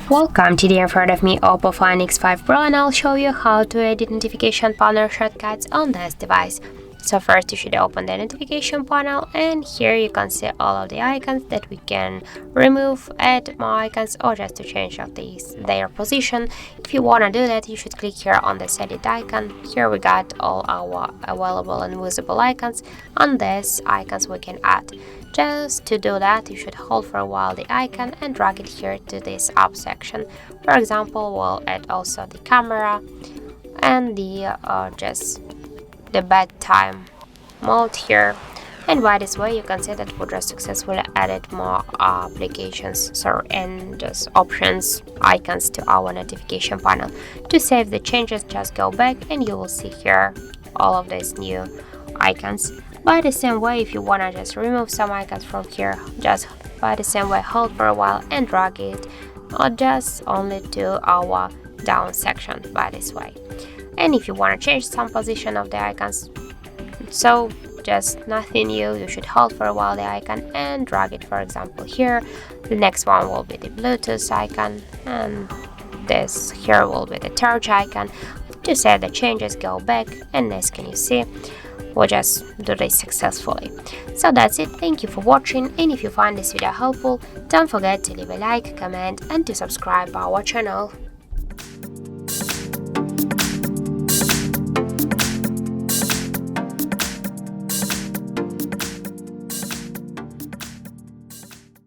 Welcome, today in front of me Oppo Find X5 Pro, and I'll show you how to edit notification panel shortcuts on this device. So first you should open the notification panel, and here you can see all of the icons that we can remove, add more icons, or just to change their position. If you want to do that, you should click here on this edit icon. Here we got all our available and visible icons. On these icons we can add. Just to do that, you should hold for a while the icon and drag it here to this up section. For example, we'll add also the camera and the bedtime mode here, and by this way you can see that we just successfully added more applications and just options icons to our notification panel. To save the changes, just go back and you will see here all of these new icons. By the same way, if you want to just remove some icons from here, just by the same way hold for a while and drag it or just only to our down section by this way. And if you want to change some position of the icons, so just nothing new, you should hold for a while the icon and drag it, for example here. The next one will be the Bluetooth icon, and this here will be the torch icon. To save the changes, go back, and as can you see, we'll just do this successfully. So that's it, thank you for watching, and if you find this video helpful, don't forget to leave a like, comment and to subscribe our channel.